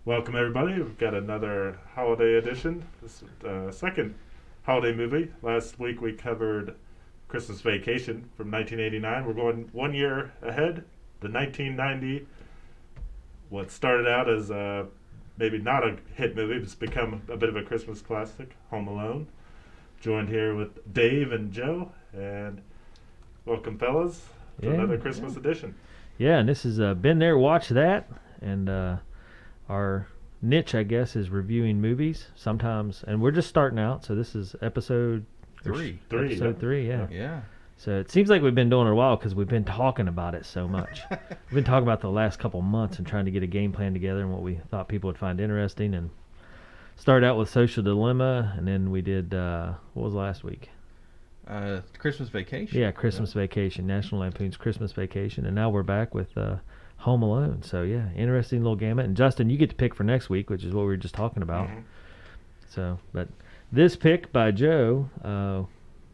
Welcome, everybody. We've got another holiday edition. This is the second holiday movie. Last week we covered Christmas Vacation from 1989. We're going 1 year ahead, the 1990, what started out as maybe not a hit movie, but it's become a bit of a Christmas classic, Home Alone. Joined here with Dave and Joe, and welcome, fellas, to another Christmas edition. Yeah, and this has been there, watch that, and our niche, I guess, is reviewing movies sometimes, and we're just starting out, so this is episode three. Episode 3, yeah. Yeah. So it seems like we've been doing it a while because we've been talking about it so much. We've been talking about the last couple months and trying to get a game plan together and what we thought people would find interesting. And started out with Social Dilemma, and then we did what was last week? Christmas Vacation. Yeah, Christmas Vacation, National Lampoon's Christmas Vacation, and now we're back with Home Alone. So yeah, interesting little gamut. And Justin, you get to pick for next week, which is what we were just talking about. Mm-hmm. So, but this pick by Joe,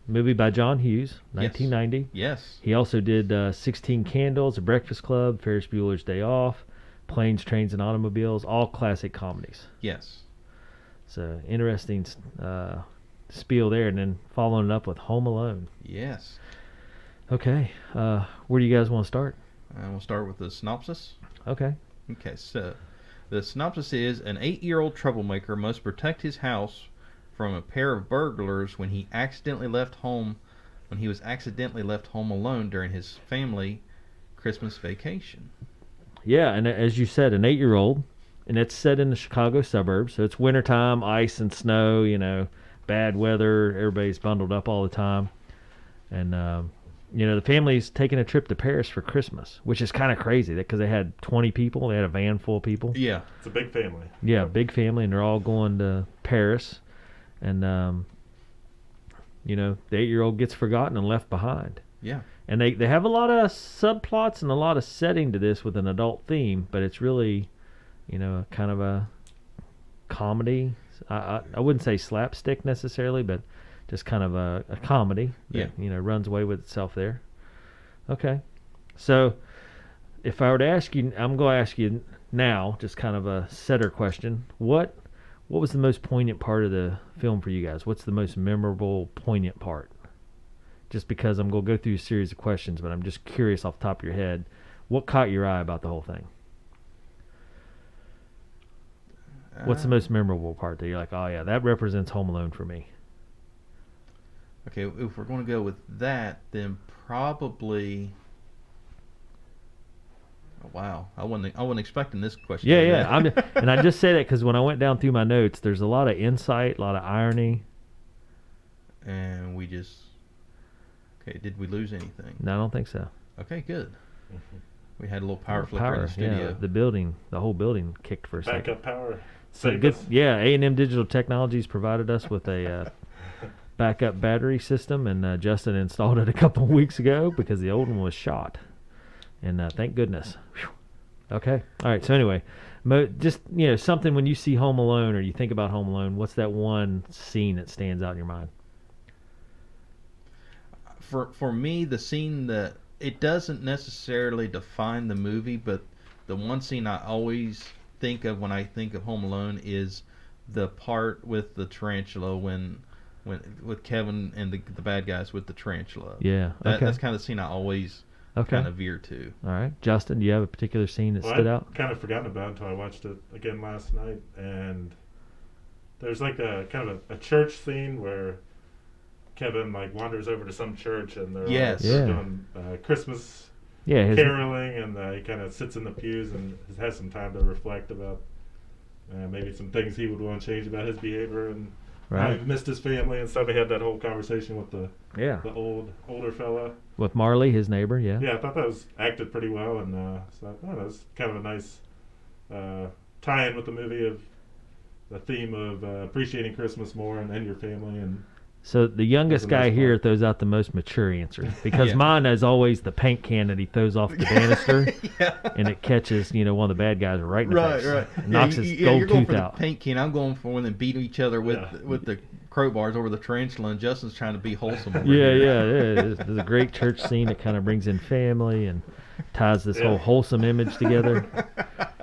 movie by John Hughes, 1990. Yes. He also did 16 Candles, The Breakfast Club, Ferris Bueller's Day Off, Planes, Trains, and Automobiles, all classic comedies. Yes. So interesting spiel there, and then following it up with Home Alone. Yes. Okay, where do you guys want to start? We'll start with the synopsis. Okay. Okay, so the synopsis is an 8-year-old troublemaker must protect his house from a pair of burglars when he was accidentally left home alone during his family Christmas vacation. Yeah, and as you said, an 8-year-old, and it's set in the Chicago suburbs, so it's wintertime, ice and snow, bad weather, everybody's bundled up all the time, and the family's taking a trip to Paris for Christmas, which is kind of crazy because they had 20 people. They had a van full of people. Yeah. It's a big family. Yeah, big family, and they're all going to Paris. And, the 8-year-old gets forgotten and left behind. Yeah. And they have a lot of subplots and a lot of setting to this with an adult theme, but it's really, kind of a comedy. I wouldn't say slapstick necessarily, but just kind of a comedy that, runs away with itself there. Okay. So if I were to ask you, I'm going to ask you now, just kind of a setter question. What was the most poignant part of the film for you guys? What's the most memorable, poignant part? Just because I'm going to go through a series of questions, but I'm just curious off the top of your head, what caught your eye about the whole thing? What's the most memorable part that you're like, oh yeah, that represents Home Alone for me? Okay, if we're going to go with that, then probably. Oh, wow, I wasn't expecting this question. Yeah. And I just say that because when I went down through my notes, there's a lot of insight, a lot of irony. And we just. Okay, did we lose anything? No, I don't think so. Okay, good. Mm-hmm. We had a little power flicker power in the studio. Yeah, the whole building kicked for a second. Backup power. So good. Yeah, A&M Digital Technologies provided us with a backup battery system, and Justin installed it a couple of weeks ago because the old one was shot. And thank goodness. Whew. Okay. All right. So anyway, just something when you see Home Alone or you think about Home Alone, what's that one scene that stands out in your mind? For me, the scene that it doesn't necessarily define the movie, but the one scene I always think of when I think of Home Alone is the part with the tarantula when with Kevin and the bad guys with the tarantula. Yeah. Okay. That's kind of the scene I always kind of veer to. All right. Justin, do you have a particular scene that stood out? I kind of forgotten about it until I watched it again last night, and there's like a kind of a church scene where Kevin wanders over to some church and they're doing Christmas caroling, and he kind of sits in the pews and has some time to reflect about maybe some things he would want to change about his behavior and how he missed his family and stuff. He had that whole conversation with the older fella. With Marley, his neighbor, yeah. Yeah, I thought that was acted pretty well, and so I thought that was kind of a nice tie-in with the movie of the theme of appreciating Christmas more and your family. And so the youngest guy here throws out the most mature answer because mine is always the paint can that he throws off the banister, and it catches one of the bad guys right in the face. Right. Knocks his gold you're going tooth for out. The paint can. I'm going for when they beat each other with the crowbars over the tarantula, and Justin's trying to be wholesome. Yeah. There's a great church scene that kind of brings in family, and ties this Yeah. whole wholesome image together.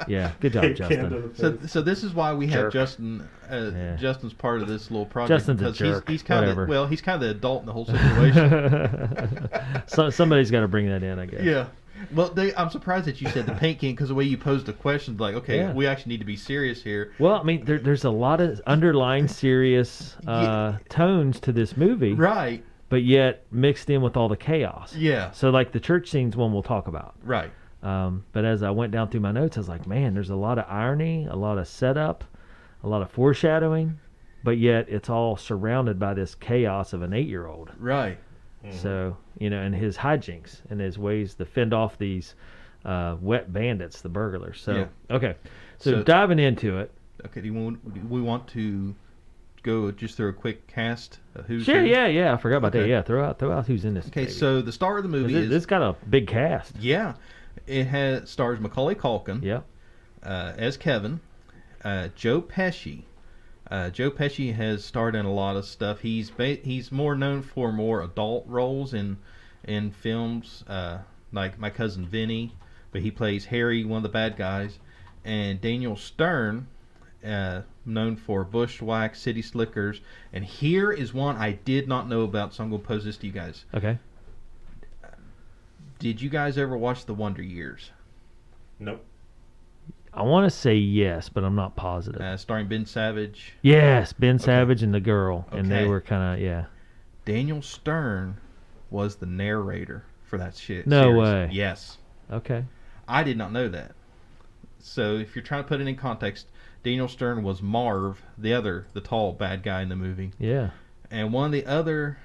Yeah, good job, Canned Justin. to the So, face. so this is why we have Jerk. Justin. Yeah. Justin's part of this little project Justin's a because jerk, he's kind of whatever. well, he's kind of the adult in the whole situation. So, somebody's got to bring that in, I guess. Yeah. Well, I'm surprised that you said the paint can because the way you posed the questions, like, okay, Yeah. we actually need to be serious here. Well, I mean, there's a lot of underlying serious Yeah. tones to this movie, Right. but yet mixed in with all the chaos. Yeah. So, like the church scene's one we'll talk about. Right. But as I went down through my notes, I was like, man, there's a lot of irony, a lot of setup, a lot of foreshadowing, but yet it's all surrounded by this chaos of an 8-year-old. Right. So, and his hijinks and his ways to fend off these wet bandits, the burglars. So, Yeah. okay. So, So- diving into it. Okay. Do we want to go just through a quick cast of who's Sure, who? yeah. I forgot about that. Okay. Yeah, throw out who's in this. Okay. baby. So the star of the movie This got a big cast. yeah, it stars Macaulay Culkin Yep. as Kevin, Joe Pesci. Joe Pesci has starred in a lot of stuff. He's more known for more adult roles in films, like My Cousin Vinny, but he plays Harry, one of the bad guys, and Daniel Stern, known for Bushwhack, City Slickers, and here is one I did not know about, so I'm going to pose this to you guys. Okay. Did you guys ever watch The Wonder Years? Nope. I want to say yes, but I'm not positive. Starring Ben Savage. Yes, Ben Savage and the girl, and they Okay. were kind of Daniel Stern was the narrator for that shit. No series. way. Yes. Okay. I did not know that. So if you're trying to put it in context, Daniel Stern was Marv, the tall bad guy in the movie. Yeah. And one of the other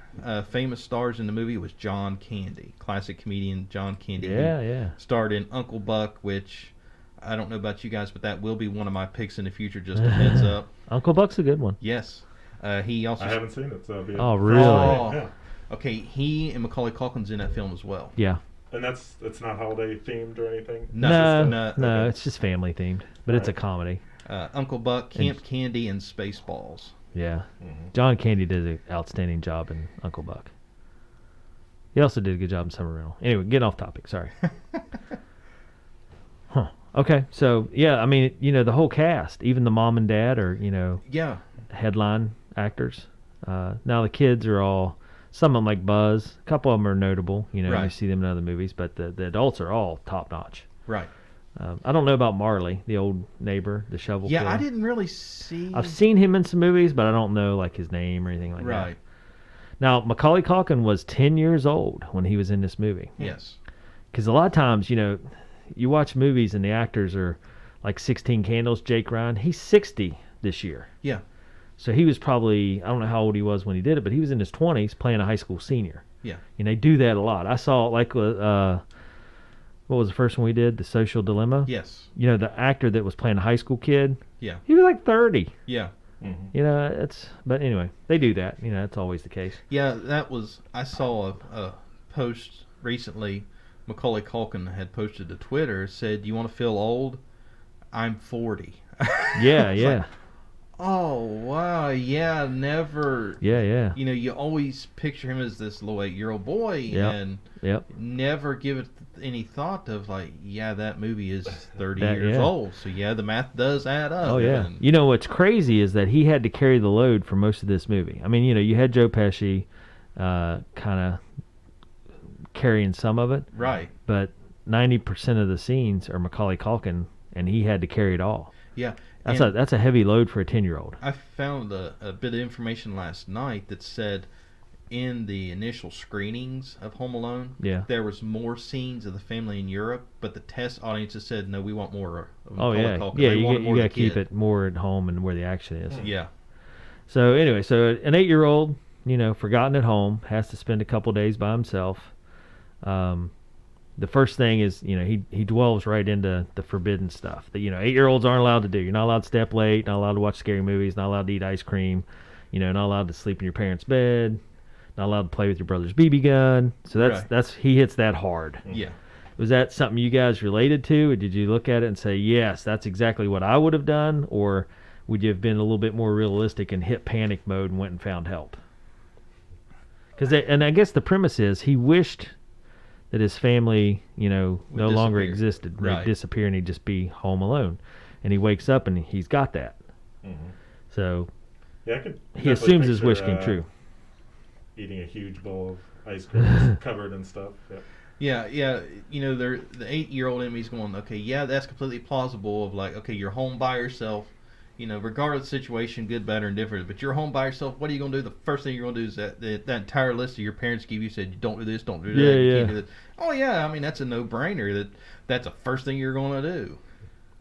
famous stars in the movie was John Candy, classic comedian John Candy. Yeah. Starred in Uncle Buck, which I don't know about you guys, but that will be one of my picks in the future, just a heads up. Uncle Buck's a good one. Yes. He also... I haven't seen it, so I'll be. Oh, really? Oh. Yeah. Okay, he and Macaulay Culkin's in that film as well. Yeah. And it's not holiday themed or anything. No, No, okay. it's just family themed, but it's a Right. comedy. Uncle Buck, Camp Candy, and Spaceballs. Yeah. Mhm. John Candy did an outstanding job in Uncle Buck. He also did a good job in Summer Rental. Anyway, getting off topic. Sorry. Huh. Okay. So, yeah, I mean, the whole cast, even the mom and dad are, Yeah. headline actors. Now the kids are all, some of them like Buzz. A couple of them are notable. You Right. see them in other movies, but the adults are all top notch. Right. I don't know about Marley, the old neighbor, the shovel Yeah, killer. I didn't really see. I've seen him in some movies, but I don't know like his name or anything like that. Right. Now, Macaulay Culkin was 10 years old when he was in this movie. Yes. Because a lot of times, you watch movies and the actors are like 16 Candles, Jake Ryan. He's 60 this year. Yeah. So he was probably, I don't know how old he was when he did it, but he was in his 20s playing a high school senior. Yeah. And they do that a lot. I saw like, what was the first one we did? The Social Dilemma? Yes. The actor that was playing a high school kid, Yeah. he was like 30. Yeah. Mhm. But anyway, they do that. That's always the case. Yeah. I saw a post recently. Macaulay Culkin had posted to Twitter, said, "You want to feel old? I'm 40." Yeah, It's yeah. like, oh wow, yeah, never. Yeah. You always picture him as this little 8-year-old boy, Yep. and Yep. never give it any thought of like, yeah, that movie is 30 That- years yeah. old, so yeah, the math does add up. Oh yeah. and- What's crazy is that he had to carry the load for most of this movie. I mean, you had Joe Pesci, kind of carrying some of it, right. but 90% of the scenes are Macaulay Culkin, and he had to carry it all. Yeah, That's a heavy load for a 10-year-old. I found a bit of information last night that said in the initial screenings of Home Alone, Yeah. there was more scenes of the family in Europe, but the test audiences said, no, we want more of Oh Macaulay yeah, Culkin. yeah. They wanted You more got of to the keep kid. it more at home and where the action is. Yeah, So anyway, an 8-year-old, forgotten at home, has to spend a couple days by himself. The first thing is, he dwells right into the forbidden stuff that 8-year-olds aren't allowed to do. You're not allowed to stay up late, not allowed to watch scary movies, not allowed to eat ice cream, not allowed to sleep in your parents' bed, not allowed to play with your brother's BB gun. So Right. that's he hits that hard. yeah. Was that something you guys related to, or did you look at it and say, yes, that's exactly what I would have done, or would you have been a little bit more realistic and hit panic mode and went and found help? And I guess the premise is he wished that his family, no longer disappear. existed. They'd Right. disappear, and he'd just be home alone. And he wakes up, and he's got that. Mm-hmm. So Yeah, I could. he definitely assumes his picture, wish came true. Eating a huge bowl of ice cream covered in stuff. Yeah. Yeah. The 8-year-old in me's going, okay, yeah, that's completely plausible. Of like, okay, you're home by yourself. Regardless of the situation, good, bad, or indifferent, but you're home by yourself. What are you going to do? The first thing you're going to do is that entire list that your parents give you said, don't do this, don't do that, you can't do this. Oh, yeah, I mean, that's a no-brainer. That's the first thing you're going to do.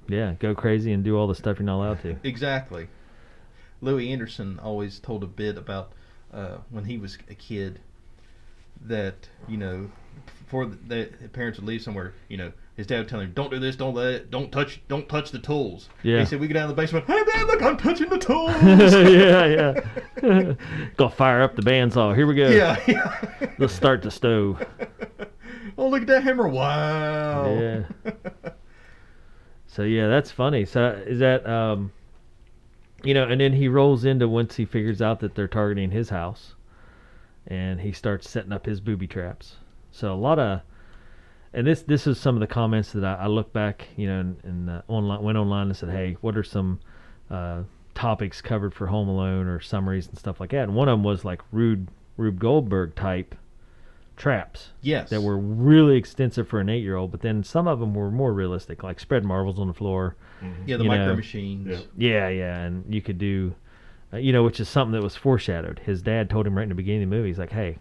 Yeah, go crazy and do all the stuff you're not allowed to. Exactly. Louis Anderson always told a bit about when he was a kid that, before the parents would leave somewhere, his dad would tell him, don't do this, don't let it, don't touch the tools. Yeah. He said, we go down to the basement, hey man, look, I'm touching the tools. Yeah. Go fire up the bandsaw. Here we go. Yeah. Let's start the stove. Oh, look at that hammer. Wow. Yeah. So yeah, that's funny. So is that and then he rolls into once he figures out that they're targeting his house, and he starts setting up his booby traps. So a lot of, and this is some of the comments that I look back, and online, went online and said, hey, what are some topics covered for Home Alone or summaries and stuff like that? And one of them was like Rube Goldberg type traps. Yes. That were really extensive for an 8-year-old, but then some of them were more realistic, like spread marbles on the floor. Mm-hmm. Yeah, the micro machines. Yeah. Yeah, and you could do, which is something that was foreshadowed. His dad told him right in the beginning of the movie, he's like, hey,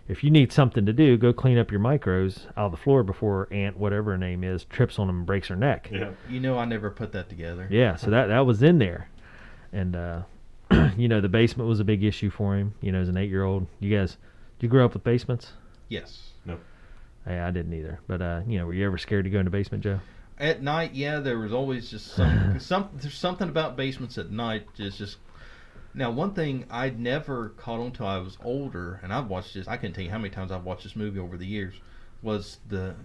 if you need something to do, go clean up your micros out of the floor before Aunt, whatever her name is, trips on them and breaks her neck. Yeah. I never put that together. Yeah, so that was in there. And, the basement was a big issue for him, as an 8-year-old. Did you grow up with basements? Yes. No. Hey, I didn't either. But, were you ever scared to go in the basement, Joe? At night, yeah, there was always just there's something about basements at night. Just now, one thing I'd never caught on till I was older, and I've watched this. I can't tell you how many times I've watched this movie over the years. Was the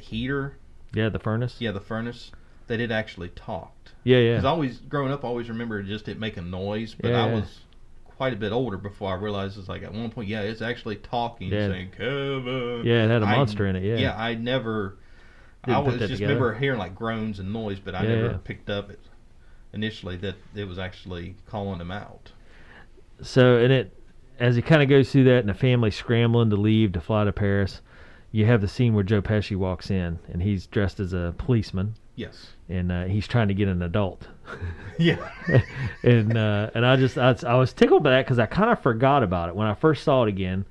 heater? Yeah, the furnace. Yeah, the furnace. That it actually talked. Yeah. Because growing up, I always remembered just it making noise, but I was quite a bit older before I realized it's like at one point, yeah, it's actually talking, saying Kevin. Yeah, it had a monster in it. Yeah. Yeah, I never. Didn't I put was that just together. remember hearing like groans and noise, but I never picked up it initially that it was actually calling them out. So, as he kind of goes through that, and the family scrambling to leave to fly to Paris, you have the scene where Joe Pesci walks in, and he's dressed as a policeman. Yes. And he's trying to get an adult. Yeah. and I was tickled by that because I kind of forgot about it when I first saw it again.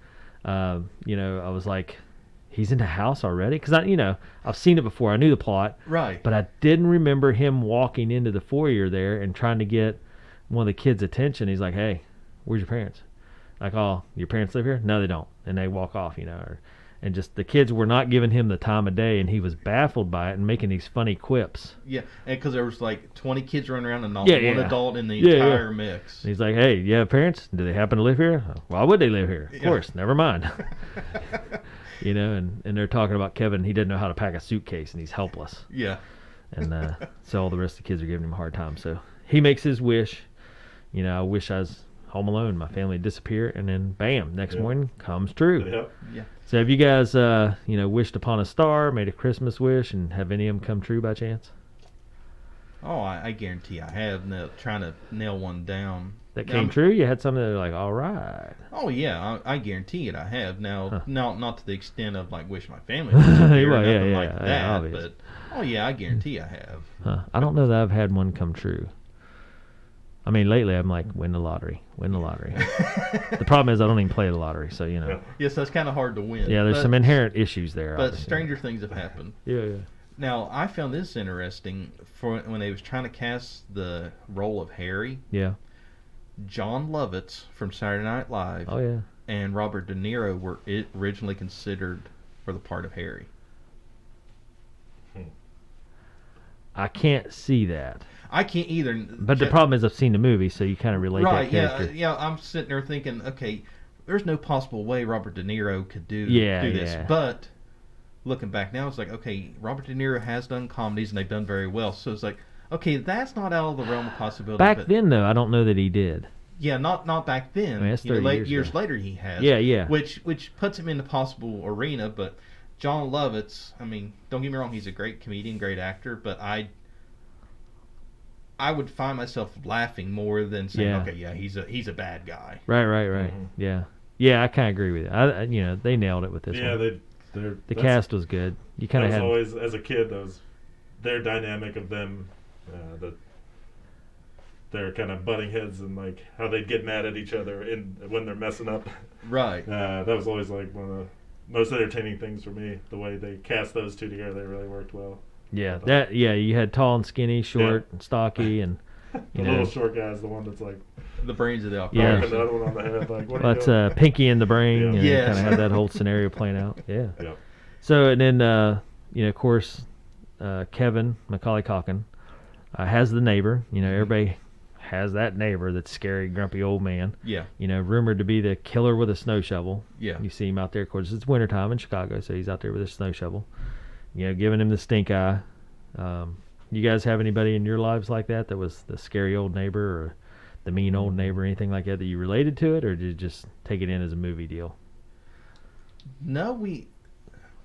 I was like, he's in the house already? Because I've seen it before. I knew the plot. Right. But I didn't remember him walking into the foyer there and trying to get one of the kids' attention. He's like, hey, where's your parents? Like, oh, your parents live here? No, they don't. And they walk off, and just the kids were not giving him the time of day, and he was baffled by it and making these funny quips. Yeah, and because there was like 20 kids running around and not Yeah, one yeah. adult in the Yeah, entire yeah. mix. And he's like, hey, you have parents? Do they happen to live here? Why would they live here? Of course, never mind. And they're talking about Kevin. He doesn't know how to pack a suitcase, and he's helpless. Yeah. And so all the rest of the kids are giving him a hard time. So he makes his wish. I wish I was home alone. My family would disappear, and then bam, next morning comes true. Yep. Yeah. So have you guys, wished upon a star, made a Christmas wish, and have any of them come true by chance? Oh, I guarantee I have trying to nail one down. That came true? You had something that like, all right. Oh yeah, I guarantee it. I have now. Not to the extent of like wish my family was here, Well, nothing yeah, like that. obvious. But oh yeah, I guarantee I have. I don't know that I've had one come true. I mean, lately I'm like, win the lottery. The problem is I don't even play the lottery, so Yes, that's kind of hard to win. Yeah, there's some inherent issues there. But obviously. stranger things have happened. Yeah. Now I found this interesting for when they was trying to cast the role of Harry. Yeah. John Lovitz from Saturday Night Live. Oh yeah. And Robert De Niro were originally considered for the part of Harry. I can't see that. I can't either. But the problem is I've seen the movie, so you kind of relate that character. Yeah. I'm sitting there thinking, okay, there's no possible way Robert De Niro could do this. Yeah. But looking back now, it's like, okay, Robert De Niro has done comedies and they've done very well. So it's like, okay, that's not out of the realm of possibility. Back then, though, I don't know that he did. Yeah, not back then. I mean, that's 30 years years ago. later he has. Yeah. Which puts him in the possible arena, but John Lovitz, I mean, don't get me wrong, he's a great comedian, great actor, but I would find myself laughing more than saying, okay, yeah, he's a bad guy. Right. Mhm. Yeah. Yeah, I kind of agree with you. They nailed it with this Yeah, one. they're The cast was good. You kind of that had was always, as a kid, their dynamic of them, their kind of butting heads and like how they'd get mad at each other when they're messing up. Right. That was always like one of the most entertaining things for me. The way they cast those two together, they really worked well. you had tall and skinny, short and stocky, and The little short guy's the one that's like The brains of the Yeah. poking operation. the other one on the head. Like, what are you that's doing? Pinky in the Brain. Yeah. And Yes. kind of had that whole scenario playing out. Yeah. Yeah. So and then of course, Kevin Macaulay Culkin has the neighbor. Everybody has that neighbor that's scary, grumpy old man. Yeah. Rumored to be the killer with a snow shovel. Yeah. You see him out there. Of course, it's wintertime in Chicago, so he's out there with a snow shovel. Giving him the stink eye. You guys have anybody in your lives like that was the scary old neighbor or the mean old neighbor, anything like that you related to it, or did you just take it in as a movie deal? No, we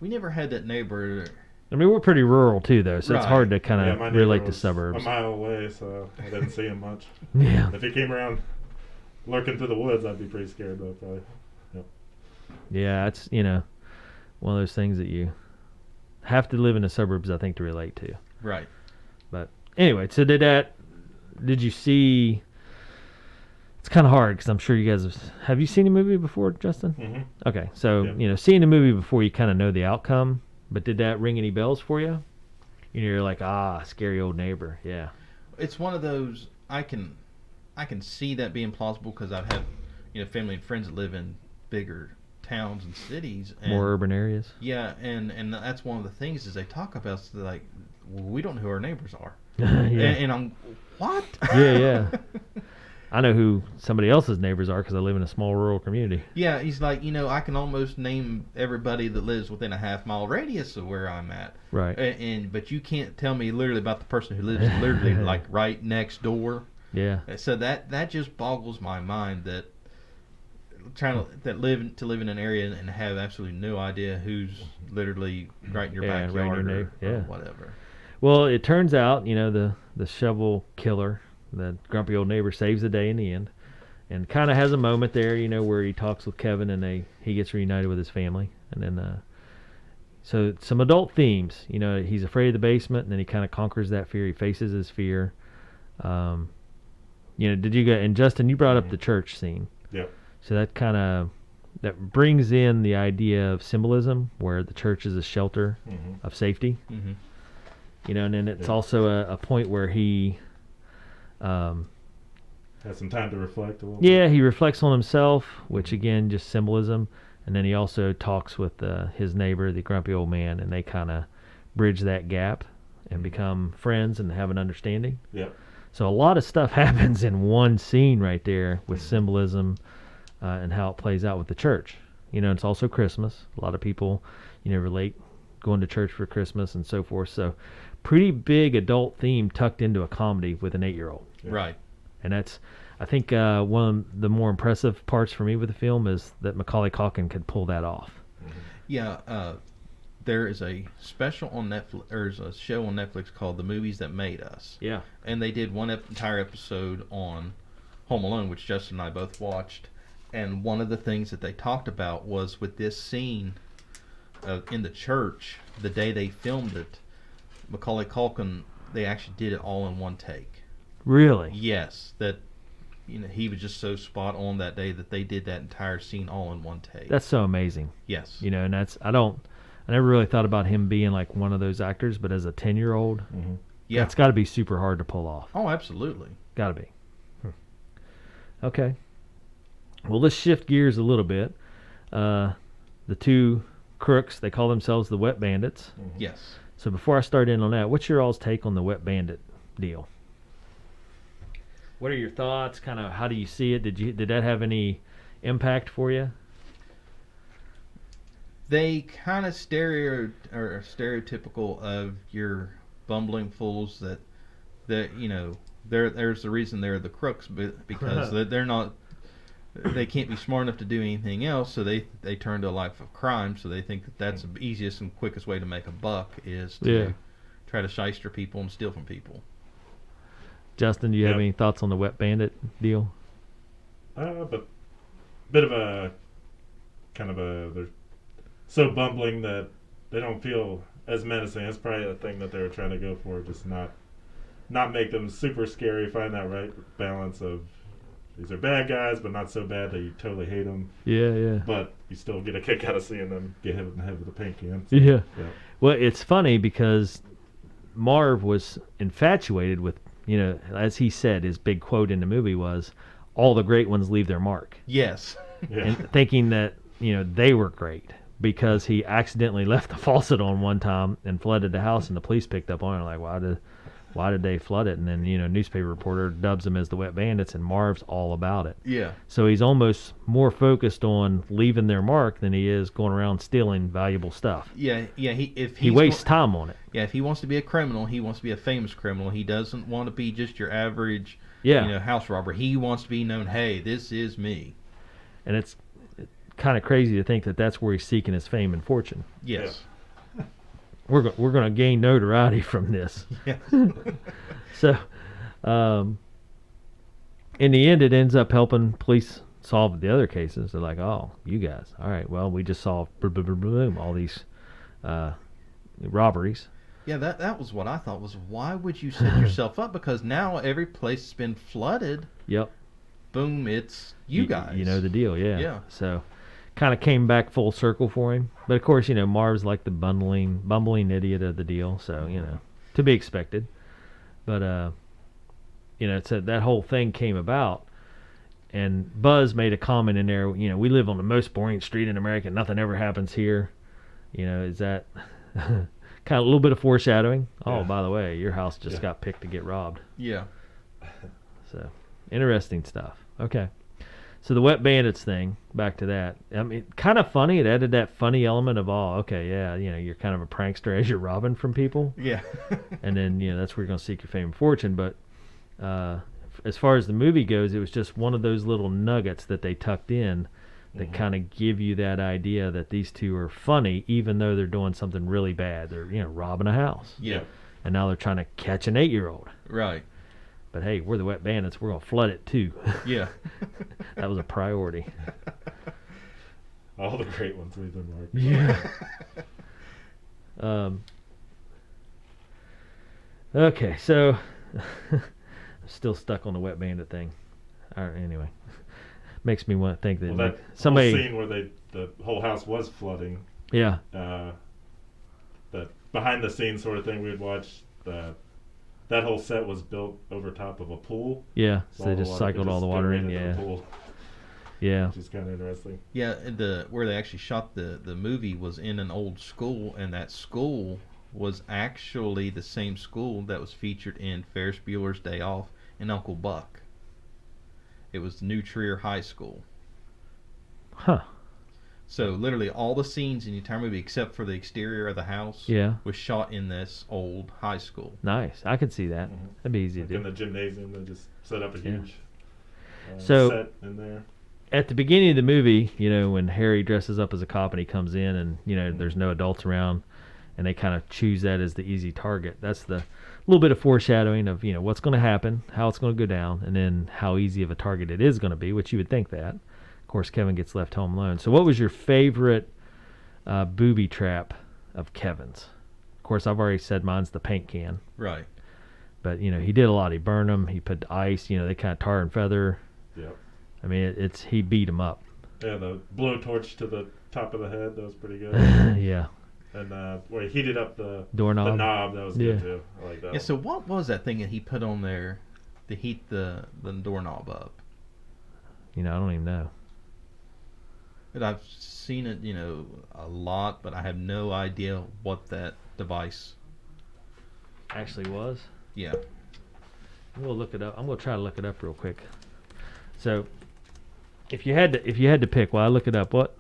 never had that neighbor. I mean, we're pretty rural too, though, so it's Right. hard to kind Yeah, of my neighbor relate to was suburbs. a mile away, so I didn't see him much. Yeah. If he came around lurking through the woods, I'd be pretty scared though, probably. Yeah, it's one of those things that you have to live in the suburbs, I think, to relate to. Right. But anyway, so did you see? It's kind of hard because I'm sure you guys have you seen a movie before, Justin? Mm-hmm. Okay, so Yeah. seeing a movie before, you kind of know the outcome, but did that ring any bells for you? You're like, scary old neighbor, yeah. It's one of those I can see that being plausible because I've had family and friends that live in bigger towns and cities. And More urban areas. Yeah, and that's one of the things is they talk about like we don't know who our neighbors are. Yeah. And I'm what? Yeah. I know who somebody else's neighbors are because I live in a small rural community. Yeah, he's like, I can almost name everybody that lives within a half-mile radius of where I'm at. Right. But you can't tell me literally about the person who lives literally like right next door. Yeah. So that just boggles my mind that live in an area and have absolutely no idea who's literally right in your Yeah, backyard right in your or yeah. whatever. Well, it turns out, the shovel killer, the grumpy old neighbor, saves the day in the end, and kind of has a moment there, where he talks with Kevin and he gets reunited with his family, and then so some adult themes. He's afraid of the basement, and then he kind of conquers that fear. He faces his fear. Did you go? And Justin, you brought up the church scene. Yep. So that brings in the idea of symbolism, where the church is a shelter Mm-hmm. of safety. Mm-hmm. And then it's also a point where he, Had some time to reflect a little. he reflects on himself, which again, just symbolism. And then he also talks with his neighbor, the grumpy old man, and they kind of bridge that gap and become friends and have an understanding. Yep. So a lot of stuff happens in one scene right there with symbolism and how it plays out with the church. It's also Christmas. A lot of people, relate going to church for Christmas and so forth. So pretty big adult theme tucked into a comedy with an 8-year-old. Yeah. Right. And that's, I think, one of the more impressive parts for me with the film is that Macaulay Culkin could pull that off. Mm-hmm. Yeah. There is a special on Netflix, or a show on Netflix called The Movies That Made Us. Yeah. And they did one entire episode on Home Alone, which Justin and I both watched. And one of the things that they talked about was with this scene in the church, the day they filmed it, Macaulay Culkin, they actually did it all in one take. Really? Yes, that he was just so spot on that day that they did that entire scene all in one take. That's so amazing. Yes. And that's, I never really thought about him being like one of those actors, but as a 10-year-old, Yeah. that's got to be super hard to pull off. Oh, absolutely. Got to be. Okay. Well, let's shift gears a little bit. The two crooks, they call themselves the Wet Bandits. Mm-hmm. Yes. So before I start in on that, what's your all's take on the Wet Bandit deal? What are your thoughts? Kind of, how do you see it? Did that have any impact for you? They kind of stereotypical of your bumbling fools that there's the reason they're the crooks because they're not they can't be smart enough to do anything else, so they turn to a life of crime. So they think that that's the easiest and quickest way to make a buck is to try to shyster people and steal from people. Justin, do you have any thoughts on the wet bandit deal? But bit of a kind of a they're so bumbling that they don't feel as menacing. That's probably the thing that they were trying to go for, just not make them super scary. Find that right balance of these are bad guys, but not so bad that you totally hate them. Yeah. But you still get a kick out of seeing them get hit in the head with a paint can. So, yeah. Well, it's funny because Marv was infatuated with, as he said, his big quote in the movie was, all the great ones leave their mark. Yes. And thinking that, they were great because he accidentally left the faucet on one time and flooded the house, and the police picked up on it. Like, why did they flood it? And then, newspaper reporter dubs them as the wet bandits, and Marv's all about it. Yeah. So he's almost more focused on leaving their mark than he is going around stealing valuable stuff. Yeah. He wastes time on it. Yeah, if he wants to be a criminal, he wants to be a famous criminal. He doesn't want to be just your average, house robber. He wants to be known, hey, this is me. And it's kind of crazy to think that that's where he's seeking his fame and fortune. Yes. Yeah. We're going to gain notoriety from this. Yeah. So, in the end, it ends up helping police solve the other cases. They're like, oh, you guys. All right, well, we just solved all these robberies. Yeah, that was what I thought was, why would you set yourself up? Because now every place has been flooded. Yep. Boom, it's you guys. You know the deal, yeah. Yeah. So, kind of came back full circle for him. But, of course, Marv's like the bumbling idiot of the deal. So, to be expected. But, it said that whole thing came about. And Buzz made a comment in there, we live on the most boring street in America. Nothing ever happens here. Is that kind of a little bit of foreshadowing? Oh, by the way, your house just got picked to get robbed. Yeah. So, interesting stuff. Okay. So the wet bandits thing, back to that. I mean, kind of funny. It added that funny element of, you're kind of a prankster as you're robbing from people. Yeah. And then, that's where you're going to seek your fame and fortune. But as far as the movie goes, it was just one of those little nuggets that they tucked in that kind of give you that idea that these two are funny, even though they're doing something really bad. They're, robbing a house. Yeah. And now they're trying to catch an 8-year-old. Right. But hey, we're the wet bandits. We're going to flood it too. Yeah. That was a priority. All the great ones leave their mark. Yeah. Okay, so I'm still stuck on the wet bandit thing. All right, anyway, makes me want to think that, that somebody whole scene where the whole house was flooding. Yeah. The behind the scenes sort of thing we would watch. That whole set was built over top of a pool. Yeah, so they just cycled all the water in. Yeah. The pool, yeah. which is kind of interesting. Yeah, where they actually shot the movie was in an old school, and that school was actually the same school that was featured in Ferris Bueller's Day Off and Uncle Buck. It was New Trier High School. Huh. So literally all the scenes in the entire movie, except for the exterior of the house, was shot in this old high school. Nice. I could see that. Mm-hmm. That'd be easy to do. In the gymnasium, they just set up a huge set in there. At the beginning of the movie, when Harry dresses up as a cop and he comes in and, there's no adults around and they kind of choose that as the easy target. That's the little bit of foreshadowing of, what's going to happen, how it's going to go down, and then how easy of a target it is going to be, which you would think that. Of course, Kevin gets left home alone. So what was your favorite booby trap of Kevin's? Of course, I've already said mine's the paint can. Right. But, he did a lot. He burned them. He put ice. They kind of tar and feather. Yep. I mean, he beat them up. Yeah, the blowtorch to the top of the head, that was pretty good. Yeah. And where he heated up the doorknob. The knob, that was good too. I like that. Yeah, so what was that thing that he put on there to heat the doorknob up? I don't even know. And I've seen it, a lot, but I have no idea what that device actually was. Yeah. I'm gonna look it up. I'm gonna try to look it up real quick. So, if you had to pick, while I look it up, what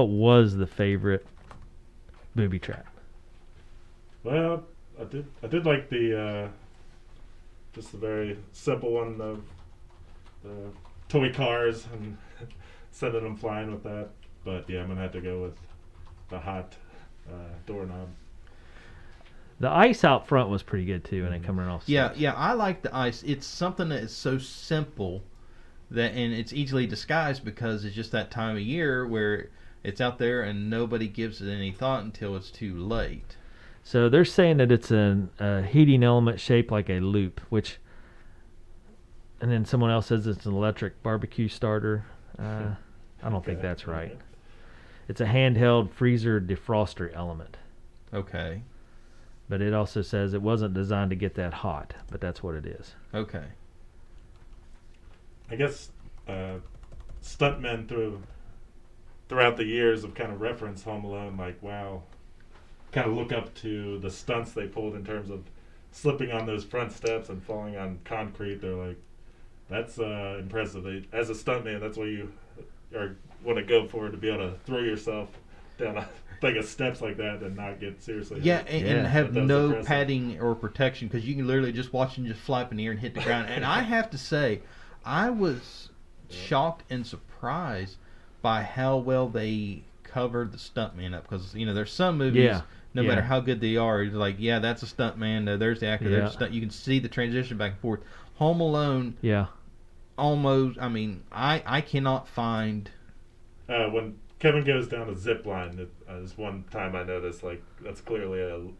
was the favorite booby trap? Well, I did like the just the very simple one of the toy cars and sending them flying with that. But yeah, I'm gonna have to go with the hot doorknob. The ice out front was pretty good too, and it Mhm. coming off. Yeah, steps. yeah, I like the ice. It's something that is so simple that, and it's easily disguised because it's just that time of year where it's out there and nobody gives it any thought until it's too late. So they're saying that it's a heating element shaped like a loop, which, and then someone else says it's an electric barbecue starter. I don't think Okay, that's right. okay. It's a handheld freezer defroster element, Okay, but it also says it wasn't designed to get that hot, but that's what it is. okay. I guess stuntmen throughout the years have kind of referenced Home Alone, like, wow, kind of look up to the stunts they pulled in terms of slipping on those front steps and falling on concrete. They're like, that's impressive. As a stuntman, that's what you want to go for, to be able to throw yourself down a thing of steps like that and not get seriously Yeah, hurt. and Yeah. have But that's no impressive. padding or protection because you can literally just watch him just fly up in the air and hit the ground. And I have to say, I was shocked and surprised by how well they covered the stuntman up. Because there's some movies, Yeah, no yeah. matter how good they are, it's like, yeah, that's a stuntman. No, there's the actor. There's Yeah. the stunt. You can see the transition back and forth. Home Alone, Yeah, almost. I mean, I cannot find. When Kevin goes down a zip line, there's one time I noticed, like, that's clearly an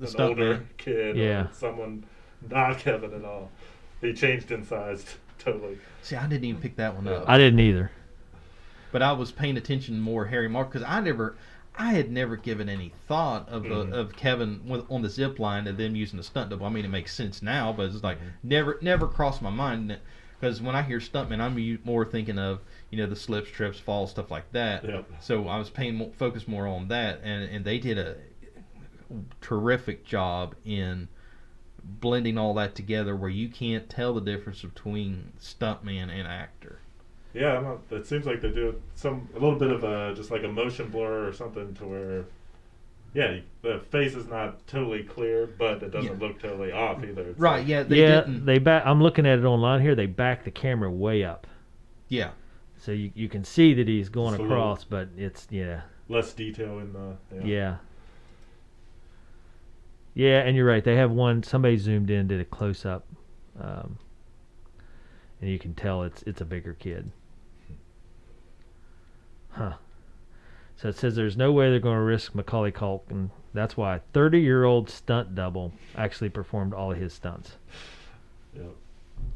stunt older man. kid Yeah. or someone, not Kevin at all. He changed in size totally. See, I didn't even pick that one up. I didn't either. But I was paying attention more Harry Mark because I had never given any thought of Mhm. of Kevin on the zip line and them using the stunt double. I mean, it makes sense now, but it's like Mhm. never crossed my mind because when I hear stuntman, I'm more thinking of the slips, trips, falls, stuff like that. Yep. So I was paying focus more on that, and they did a terrific job in blending all that together where you can't tell the difference between stuntman and actor. Yeah, it seems like they do a little bit of just like a motion blur or something, to where, yeah, the face is not totally clear, but it doesn't Yeah. look totally off either. It's Right? like- Yeah. They Yeah, didn't. they back. I'm looking at it online here. They back the camera way up, Yeah. so you can see that he's going Just a little- across, but it's less detail in the. yeah. Yeah, and you're right. They have one. Somebody zoomed in, did a close up, and you can tell it's a bigger kid. Huh. So it says there's no way they're going to risk Macaulay Culkin. That's why a 30-year-old stunt double actually performed all of his stunts. Yep.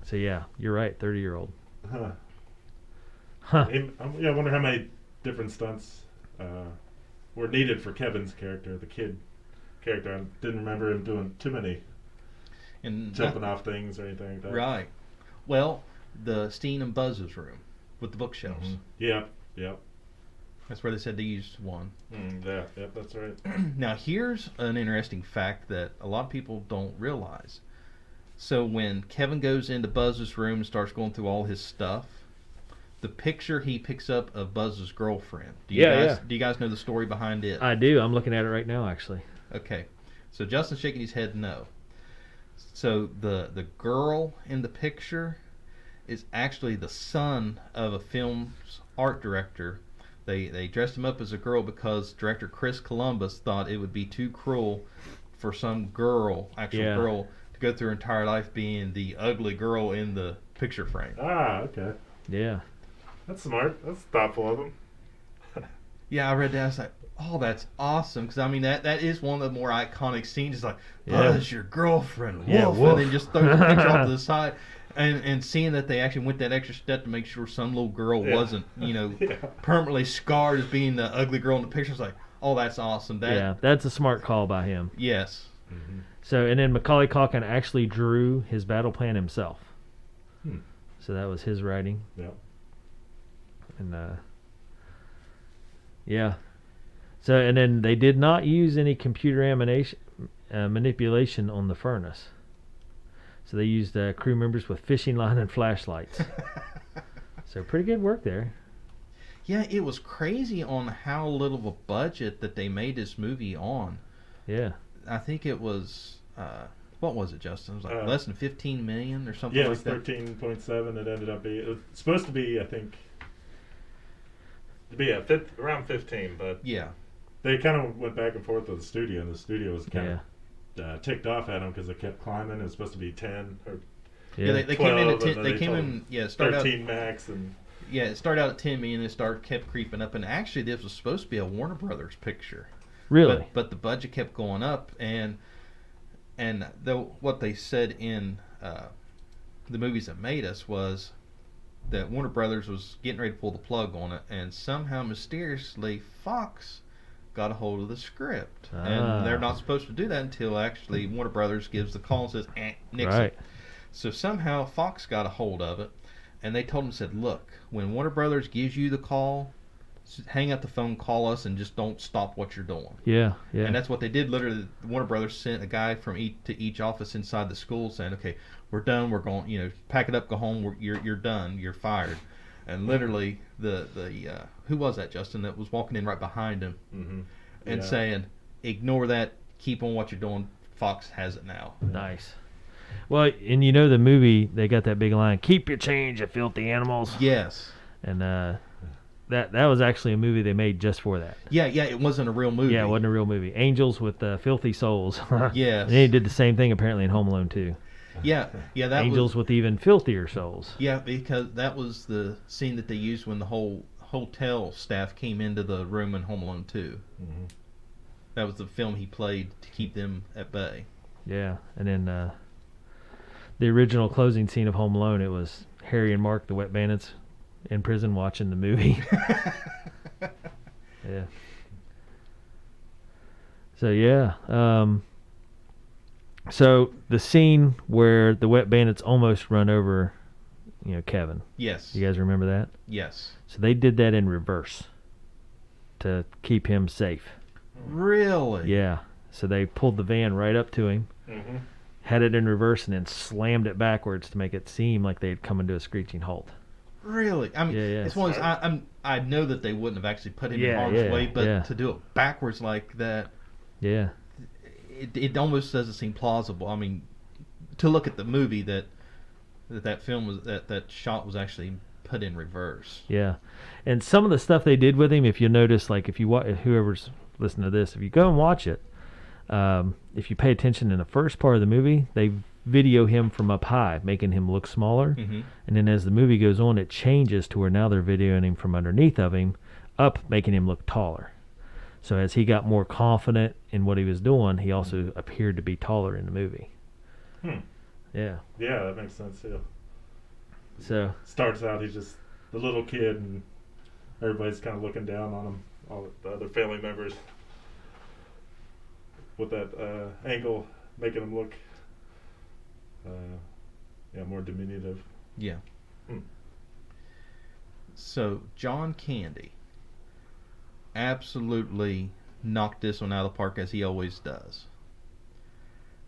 So yeah, you're right. 30-year-old. Huh. Huh. Yeah, I wonder how many different stunts were needed for Kevin's character, the kid character. I didn't remember him doing too many And jumping off things or anything like that. Right. Well, the Steen and Buzz's room with the bookshelves. Mhm. Yep. Yep. That's where they said they used one. Yeah. Yep. That's right. Now, here's an interesting fact that a lot of people don't realize. So when Kevin goes into Buzz's room and starts going through all his stuff, the picture he picks up of Buzz's girlfriend. Do you guys know the story behind it? I do. I'm looking at it right now, actually. Okay. So Justin's shaking his head no. So the girl in the picture is actually the son of a film's art director. They dressed him up as a girl because director Chris Columbus thought it would be too cruel for some actual Yeah. girl, to go through her entire life being the ugly girl in the picture frame. Okay. Yeah. That's smart. That's thoughtful of him. Yeah, I read that. I was like, oh, that's awesome. Because, I mean, that is one of the more iconic scenes. It's like, Yeah. Buzz, your girlfriend, woof. Yeah, And woof. then just throws the picture off to the side. And seeing that they actually went that extra step to make sure some little girl Yeah. wasn't, Yeah. permanently scarred as being the ugly girl in the picture. It's like, oh, that's awesome. Yeah, that's a smart call by him. Yes. Mm-hmm. So, and then Macaulay Culkin actually drew his battle plan himself. Hmm. So that was his writing. Yep. And yeah. So, and then they did not use any computer manipulation on the furnace. So they used crew members with fishing line and flashlights. So pretty good work there. Yeah, it was crazy on how little of a budget that they made this movie on. Yeah. I think it was what was it, Justin? It was like Uh, less than 15 million or something Yeah, it like was that. 13.7. It ended up being. It was supposed to be, I think, around 15, but Yeah. they kind of went back and forth with the studio, and the studio was kind Yeah. of ticked off at them because it kept climbing. It was supposed to be 10 or Yeah, Yeah. they came in 12, at 10, and then they they came told in them yeah, start out 13 max, and yeah, it started out at 10 million and it kept creeping up, and actually this was supposed to be a Warner Brothers picture. Really? But the budget kept going up, and what they said in the movies that made us was that Warner Brothers was getting ready to pull the plug on it, and somehow mysteriously Fox got a hold of the script, and they're not supposed to do that until actually Warner Brothers gives the call and says, Nixon. Right. So somehow Fox got a hold of it, and they told him, said, look, when Warner Brothers gives you the call, hang up the phone, call us, and just don't stop what you're doing. Yeah. Yeah. And that's what they did. Literally, Warner Brothers sent a guy from each office inside the school saying, okay, we're done. We're going, pack it up, go home. You're done. You're fired. And literally, the who was that, Justin, that was walking in right behind him and saying, ignore that, keep on what you're doing. Fox has it now. Nice. Well, and the movie, they got that big line, "Keep your change, you filthy animals." Yes. And that was actually a movie they made just for that. Yeah, it wasn't a real movie. Yeah, it wasn't a real movie. Angels with Filthy Souls. Yes. And they did the same thing apparently in Home Alone 2. Yeah, that Angels with even filthier souls. Yeah, because that was the scene that they used when the whole hotel staff came into the room in Home Alone 2. Mm-hmm. That was the film he played to keep them at bay. Yeah, and then the original closing scene of Home Alone, it was Harry and Mark, the Wet Bandits, in prison watching the movie. Yeah. So yeah, so the scene where the Wet Bandits almost run over, Kevin. Yes. You guys remember that? Yes. So they did that in reverse to keep him safe. Really? Yeah. So they pulled the van right up to him, had it in reverse, and then slammed it backwards to make it seem like they'd come into a screeching halt. Really? I mean, Yeah. as long as I know that they wouldn't have actually put him in harm's way, but to do it backwards like that, yeah, it almost doesn't seem plausible. I mean, to look at the movie that film was that shot was actually put in reverse. yeah. And some of the stuff they did with him, if you notice, like if you whoever's listening to this, if you go and watch it, if you pay attention in the first part of the movie, they video him from up high, making him look smaller. Mm-hmm. And then as the movie goes on, it changes to where now they're videoing him from underneath of him, up, making him look taller. So as he got more confident in what he was doing, he also appeared to be taller in the movie. Yeah. Yeah, that makes sense too. So Starts out, he's just the little kid, and everybody's kind of looking down on him. All the other family members with that angle, making him look more diminutive. Yeah. So John Candy absolutely knocked this one out of the park, as he always does.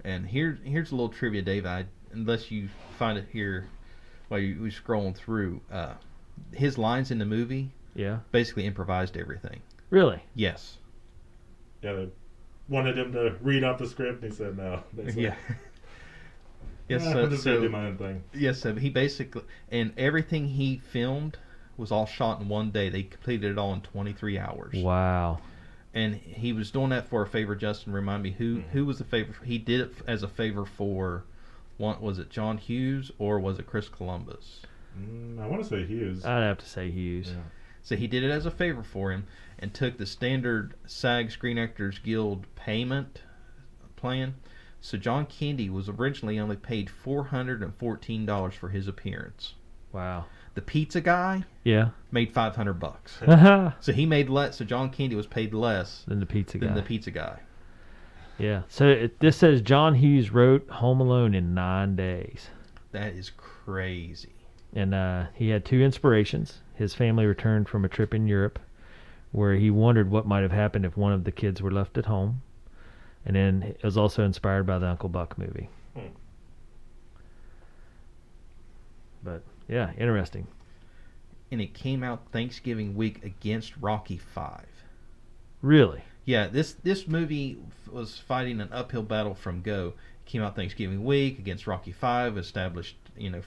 And here's a little trivia, Dave. Unless you find it here while you're scrolling through, his lines in the movie basically improvised everything. Really? Yes. Yeah, they wanted him to read out the script, and he said no. Yeah. Yes, I'm just gonna do my own thing. Yes, so he basically, and everything he filmed was all shot in one day. They completed it all in 23 hours. Wow. And he was doing that for a favor. Justin, remind me, who was the favor? He did it as a favor for, was it John Hughes or was it Chris Columbus? I want to say Hughes. I'd have to say Hughes. Yeah. So he did it as a favor for him and took the standard SAG Screen Actors Guild payment plan. So John Candy was originally only paid $414 for his appearance. Wow. The pizza guy made $500. So he made less. So John Candy was paid less than the pizza guy. Yeah. So this says John Hughes wrote Home Alone in 9 days. That is crazy. And he had two inspirations. His family returned from a trip in Europe where he wondered what might have happened if one of the kids were left at home. And then it was also inspired by the Uncle Buck movie. But, yeah, interesting. And it came out Thanksgiving week against Rocky V. Really? Yeah, this movie was fighting an uphill battle from go. It came out Thanksgiving week against Rocky Five, established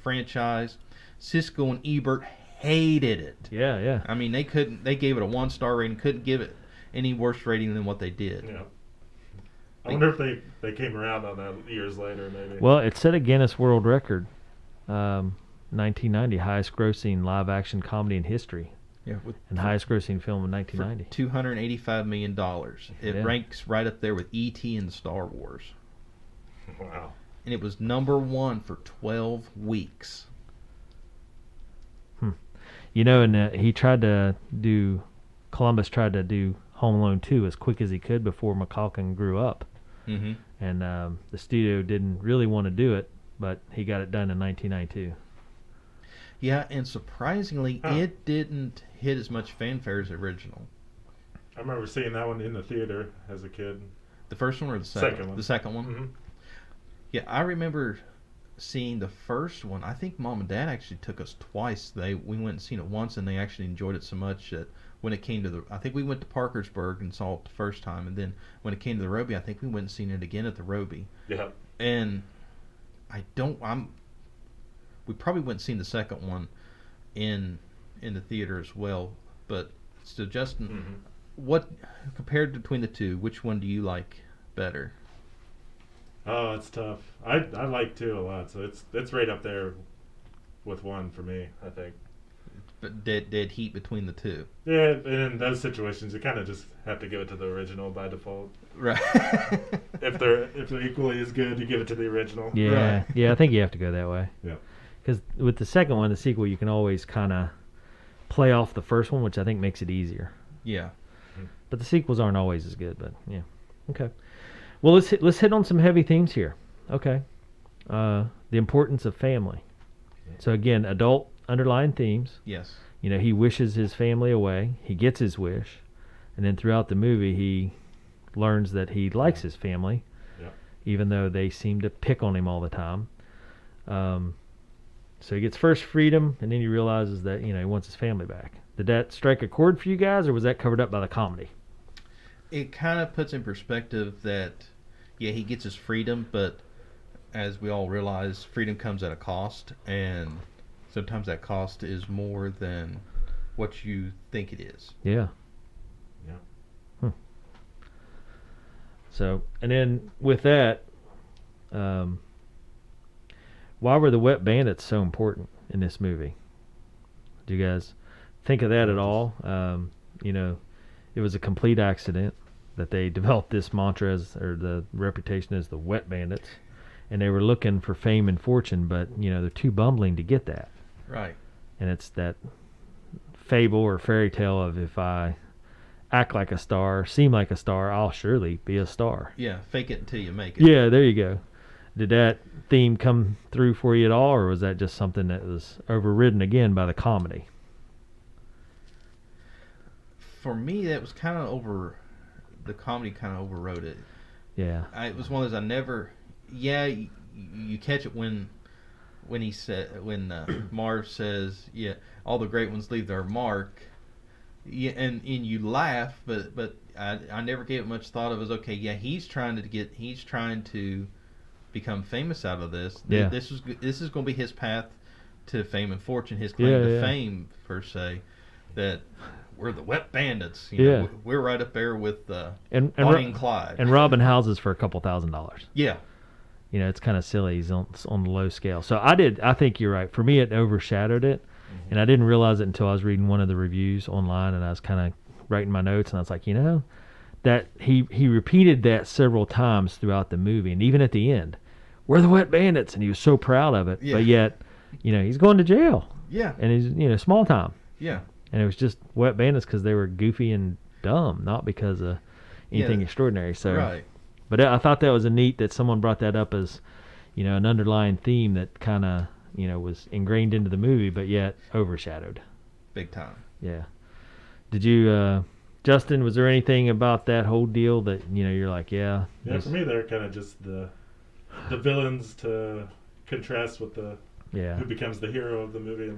franchise. Siskel and Ebert hated it. Yeah, yeah. I mean, they gave it a 1-star rating, couldn't give it any worse rating than what they did. Yeah. I wonder if they came around on that years later, maybe. Well, it set a Guinness World Record. 1990, highest grossing live action comedy in history. Yeah, with And highest grossing film in 1990. $285 million. It Yeah. ranks right up there with E.T. and Star Wars. Wow. And it was #1 for 12 weeks. And Columbus tried to do Home Alone 2 as quick as he could before Culkin grew up. Mm-hmm. And the studio didn't really want to do it, but he got it done in 1992. Yeah, and surprisingly, it didn't hit as much fanfare as the original. I remember seeing that one in the theater as a kid. The first one or the second? Second one. The second one? Mm-hmm. Yeah, I remember seeing the first one. I think Mom and Dad actually took us twice. We went and seen it once, and they actually enjoyed it so much that when it came to I think we went to Parkersburg and saw it the first time, and then when it came to the Roby, I think we went and seen it again at the Roby. Yeah. And we probably went and seen the second one in the theater as well. But so Justin, what compared between the two, which one do you like better? Oh, it's tough. I like 2 a lot, so it's right up there with 1 for me, I think. But dead heat between the two. Yeah, and in those situations, you kind of just have to give it to the original by default. Right. If they're equally as good, you give it to the original. Yeah, Right. yeah, I think you have to go that way. Yeah. Because with the second one, the sequel, you can always kind of play off the first one, which I think makes it easier. Yeah. But the sequels aren't always as good. But yeah, okay. Well, let's hit on some heavy themes here. Okay, the importance of family. So again, adult underlying themes. Yes. He wishes his family away. He gets his wish, and then throughout the movie, he learns that he likes his family, even though they seem to pick on him all the time. So he gets first freedom, and then he realizes that he wants his family back. Did that strike a chord for you guys, or was that covered up by the comedy? It kind of puts in perspective that, yeah, he gets his freedom, but as we all realize, freedom comes at a cost, and sometimes that cost is more than what you think it is. Yeah. Yeah. So, and then with that, why were the wet bandits so important in this movie? Do you guys think of that at all? It was a complete accident that they developed this mantra or the reputation as the wet bandits, and they were looking for fame and fortune, but they're too bumbling to get that. Right. And it's that fable or fairy tale of if I act like a star, seem like a star, I'll surely be a star. Yeah, fake it until you make it. Yeah, there you go. Did that theme come through for you at all, or was that just something that was overridden again by the comedy? For me, that was kind of the comedy kind of overrode it. Yeah. It was one of those I never. Yeah, you catch it when Marv says, "Yeah, all the great ones leave their mark." Yeah, and you laugh, but I never gave it much thought of as okay. Yeah, he's trying to become famous out of this. Yeah. This is going to be his path to fame and fortune. His claim to fame per se. That we're the wet bandits. We're right up there with Bonnie and Clyde. And robbing houses for a couple $1,000s. Yeah. It's kind of silly. He's on the low scale. So I think you're right. For me, it overshadowed it, and I didn't realize it until I was reading one of the reviews online, and I was kind of writing my notes, and I was like, that he repeated that several times throughout the movie, and even at the end, we're the wet bandits, and he was so proud of it. Yeah. But yet, he's going to jail. Yeah. And he's small time. Yeah. And it was just wet bandits because they were goofy and dumb, not because of anything extraordinary. So, right. But I thought that was neat that someone brought that up as, an underlying theme that kind of, was ingrained into the movie, but yet overshadowed. Big time. Yeah. Did you, Justin, was there anything about that whole deal that, you're like, yeah? Yeah, for me, they're kind of just the villains to contrast with who becomes the hero of the movie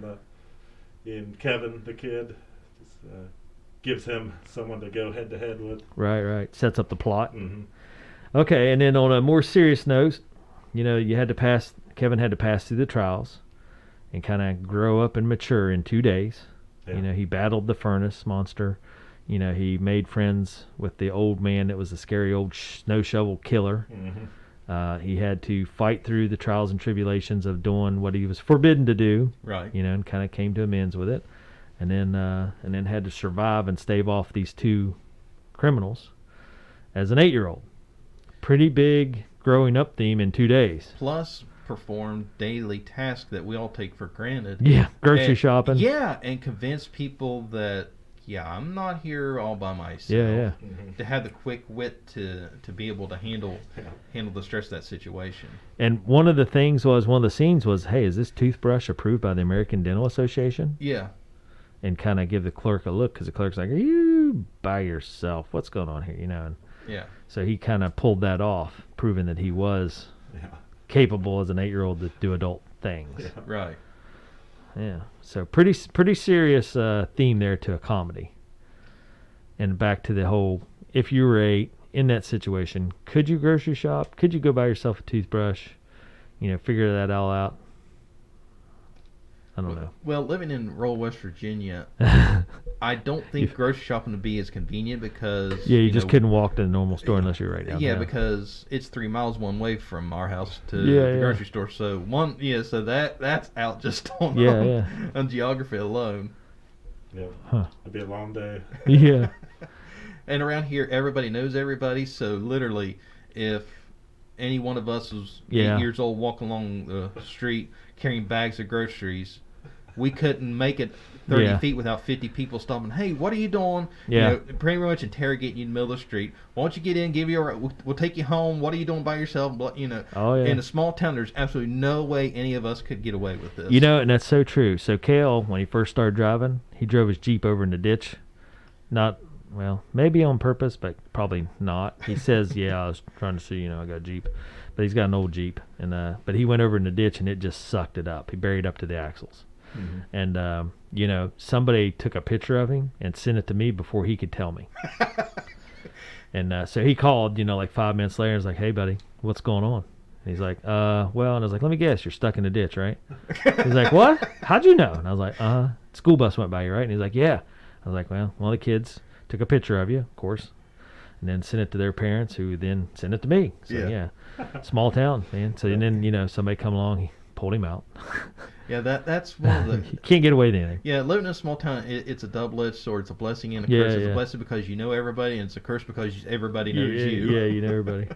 and Kevin, the kid. gives him someone to go head to head with. Right. Sets up the plot. Mm-hmm. Okay, and then on a more serious note, Kevin had to pass through the trials and kind of grow up and mature in 2 days. Yeah. He battled the furnace monster. He made friends with the old man that was a scary old snow shovel killer. Mm-hmm. He had to fight through the trials and tribulations of doing what he was forbidden to do. Right. And kind of came to amends with it, and then had to survive and stave off these two criminals as an 8-year-old. Pretty big growing up theme in 2 days. Plus, perform daily tasks that we all take for granted. Yeah, grocery And- shopping. Yeah, and convince people that, I'm not here all by myself. Yeah. Mm-hmm. To have the quick wit to be able to handle the stress of that situation. And one of the scenes was, hey, is this toothbrush approved by the American Dental Association? Yeah. And kind of give the clerk a look, because the clerk's like, are you by yourself? What's going on here? And Yeah. so he kind of pulled that off, proving that he was capable as an 8-year-old to do adult things. Yeah. Right. Yeah. So pretty serious theme there to a comedy. And back to the whole, if you were 8 in that situation, could you grocery shop? Could you go buy yourself a toothbrush? Figure that all out. I don't know. Well, living in rural West Virginia, I don't think grocery shopping would be as convenient because... Yeah, you just couldn't walk to the normal store unless you're right downtown. Yeah, because it's 3 miles one way from our house to Yeah, the yeah. grocery store. So so that's out just on Yeah. on geography alone. Yeah. Huh. It'd be a long day. Yeah. And around here, everybody knows everybody. So literally, if any one of us was Yeah. 8 years old walking along the street carrying bags of groceries, we couldn't make it 30 Yeah. feet without 50 people stopping. Hey, what are you doing? Yeah. Pretty much interrogating you in the middle of the street. Why don't you get in? We'll take you home. What are you doing by yourself? Oh, yeah. In a small town, there's absolutely no way any of us could get away with this. And that's so true. So Kale, when he first started driving, he drove his Jeep over in the ditch. Maybe on purpose, but probably not. He says, I was trying to see, I got a Jeep. But he's got an old Jeep. But he went over in the ditch and it just sucked it up. He buried up to the axles. Mm-hmm. And, somebody took a picture of him and sent it to me before he could tell me. And so he called, like 5 minutes later and was like, hey, buddy, what's going on? And he's like, and I was like, let me guess, you're stuck in the ditch, right? He's like, what? How'd you know? And I was like, school bus went by you, right? And he's like, yeah. I was like, well, one of the kids took a picture of you, of course, and then sent it to their parents, who then sent it to me. So, yeah. Small town, man. So, and then, somebody come along, he pulled him out. Yeah, that's one of the... You can't get away with anything. Yeah, living in a small town, it's a double-edged sword. It's a blessing and a Yeah, curse. It's yeah. a blessing because you know everybody, and it's a curse because everybody knows you. Yeah, you know everybody.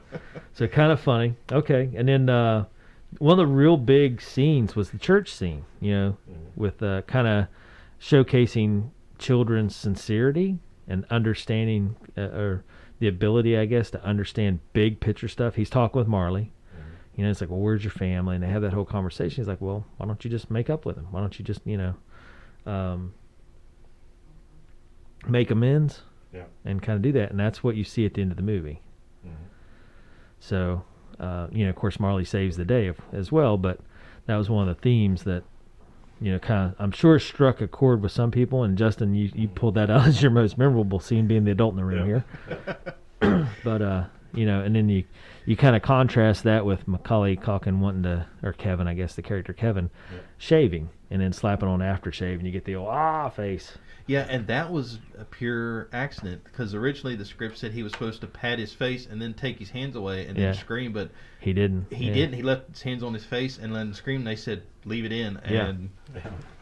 So kind of funny. Okay, and then one of the real big scenes was the church scene, with kind of showcasing children's sincerity and understanding, or the ability, I guess, to understand big picture stuff. He's talking with Marley. It's like, well, where's your family? And they have that whole conversation. He's like, well, why don't you just make up with him? Why don't you just, make amends? Yeah. And kind of do that. And that's what you see at the end of the movie. Mm-hmm. So, of course, Marley saves the day as well. But that was one of the themes that, kind of, I'm sure struck a chord with some people. And Justin, you pulled that out as your most memorable scene, being the adult in the room here. But, and then you kind of contrast that with Macaulay Culkin wanting to, or Kevin, I guess, the character Kevin, shaving and then slapping on aftershave, and you get the old face. Yeah, and that was a pure accident because originally the script said he was supposed to pat his face and then take his hands away and then scream, but he didn't. He didn't. He left his hands on his face and let him scream. And they said leave it in, and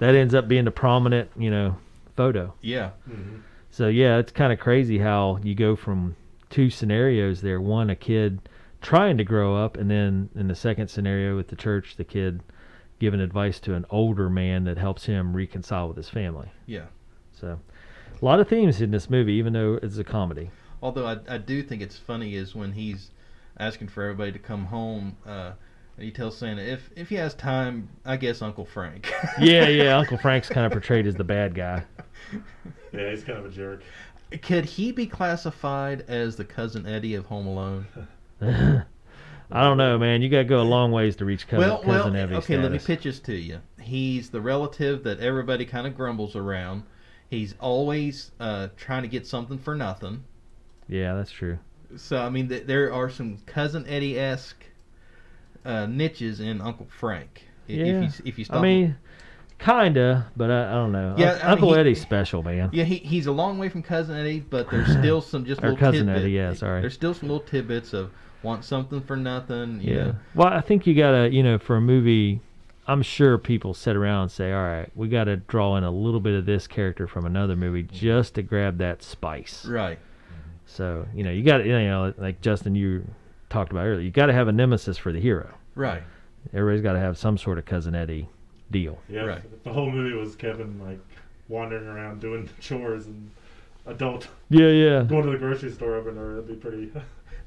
that ends up being the prominent, photo. Yeah. Mm-hmm. So it's kind of crazy how you go from two scenarios there. One, a kid trying to grow up, and then in the second scenario with the church, the kid giving advice to an older man that helps him reconcile with his family. Yeah. So a lot of themes in this movie, even though it's a comedy. Although I do think it's funny is when he's asking for everybody to come home, and he tells Santa, if he has time, I guess Uncle Frank. Yeah, Uncle Frank's kind of portrayed as the bad guy. Yeah, he's kind of a jerk. Could he be classified as the Cousin Eddie of Home Alone? I don't know, man. You got to go a long ways to reach cousin Eddie okay, status. let me pitch this to you. He's the relative that everybody kind of grumbles around. He's always trying to get something for nothing. Yeah, that's true. So I mean, there are some Cousin Eddie-esque niches in Uncle Frank. Yeah. If you stop. I mean, kinda, but I don't know. Yeah, I mean, Uncle Eddie's special, man. Yeah, he's a long way from Cousin Eddie, but there's still some just Or little Cousin tidbits. Eddie, yeah, sorry. There's still some little tidbits of want something for nothing. You Yeah. know. Well, I think you gotta, for a movie, I'm sure people sit around and say, all right, we gotta draw in a little bit of this character from another movie just to grab that spice. Right. So, you gotta, like Justin, you talked about earlier, you gotta have a nemesis for the hero. Right. Everybody's gotta have some sort of Cousin Eddie deal. Yeah, Right. the whole movie was Kevin like wandering around doing chores and adult Yeah. going to the grocery store over and over. That'd be pretty.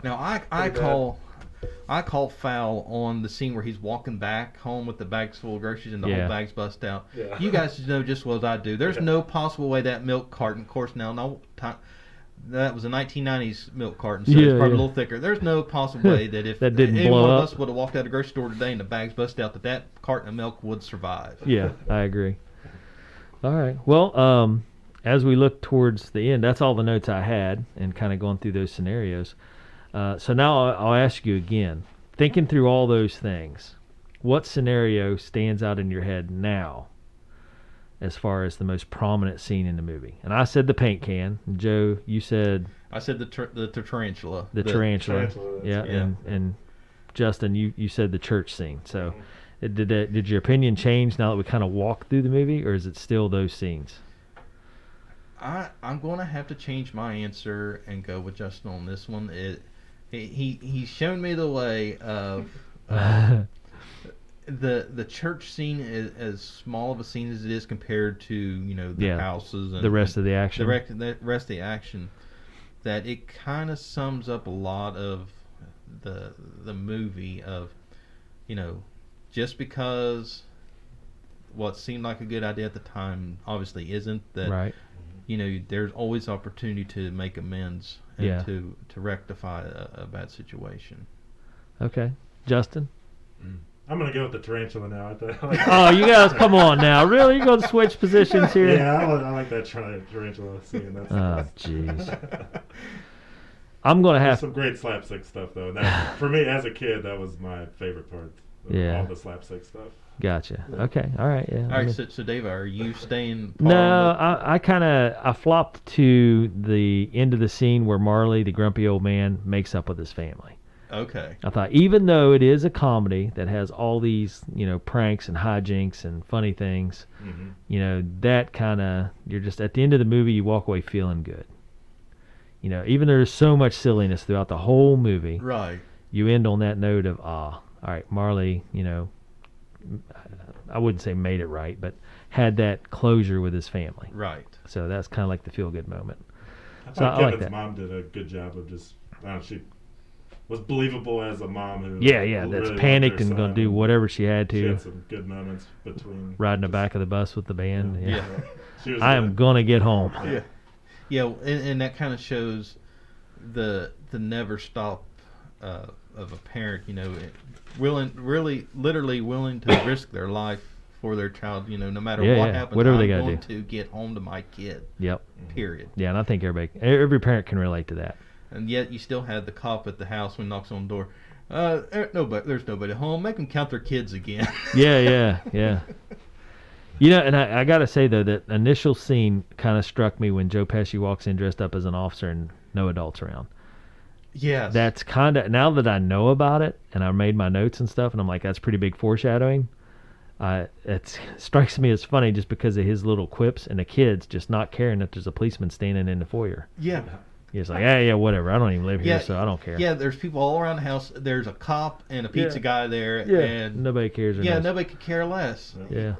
Now I call foul on the scene where he's walking back home with the bags full of groceries and the whole bag's bust out. Yeah. You guys know just as well as I do. There's no possible way that milk carton, of course that was a 1990s milk carton, so it's probably a little thicker. There's no possible way that if that didn't any blow one of up. us would have walked out of the grocery store today and the bags bust out, that carton of milk would survive. Yeah, I agree. All right. Well, as we look towards the end, that's all the notes I had and kind of going through those scenarios. So now I'll ask you again, thinking through all those things, what scenario stands out in your head now as far as the most prominent scene in the movie? And I said the paint can. Joe, you said I said the tarantula. the tarantula. tarantula, Yeah, yeah. and Justin, you said the church scene. So did your opinion change now that we kind of walked through the movie, or is it still those scenes? I'm going to have to change my answer and go with Justin on this one. He's shown me the way of the church scene is as small of a scene as it is compared to the houses and the rest of the action. the rest of the action, that it kind of sums up a lot of the movie of just because what seemed like a good idea at the time obviously isn't, that Right. There's always opportunity to make amends and Yeah. to rectify a bad situation. Okay, Justin. I'm gonna go with the tarantula now. Oh, you guys, come on now! Really, you going to switch positions here? Yeah, I like that tarantula scene. That's Oh, jeez. I'm going to There's have. some great slapstick stuff though. That, for me as a kid, that was my favorite part. Yeah. All the slapstick stuff. Gotcha. Okay. All right. Yeah. All right, so Dave, are you staying? No, I flopped to the end of the scene where Marley, the grumpy old man, makes up with his family. Okay. I thought, even though it is a comedy that has all these, pranks and hijinks and funny things, that kind of, you're just, at the end of the movie, you walk away feeling good. Even though there's so much silliness throughout the whole movie, Right. you end on that note of, all right, Marley, I wouldn't say made it right, but had that closure with his family. Right. So that's kind of like the feel-good moment. I So thought I like Kevin's that. mom did a good job of just, she was believable as a mom who Yeah, that's really loved panicked her and going son, to do whatever she had She to. had some good moments between Riding the just- back of the bus with the band. Yeah. Yeah. She was I good. am going to get home. Yeah. Yeah, and that kind of shows the never stop of a parent. Literally willing to risk their life for their child. No matter Yeah, what yeah. happens, Whatever I'm they gotta going do. to get home to my kid. Yep. Period. Yeah, and I think every parent can relate to that. And yet you still have the cop at the house when he knocks on the door. There's nobody home. Make them count their kids again. Yeah. And I got to say, though, that initial scene kind of struck me when Joe Pesci walks in dressed up as an officer and no adults around. Yes. That's kind of, now that I know about it and I made my notes and stuff, and I'm like, that's pretty big foreshadowing. It strikes me as funny just because of his little quips and the kids just not caring that there's a policeman standing in the foyer. Yeah. He's like, yeah, whatever. I don't even live here, so I don't care. Yeah, there's people all around the house. There's a cop and a pizza guy there. Yeah, And nobody cares. Or knows. nobody could care less. Yeah.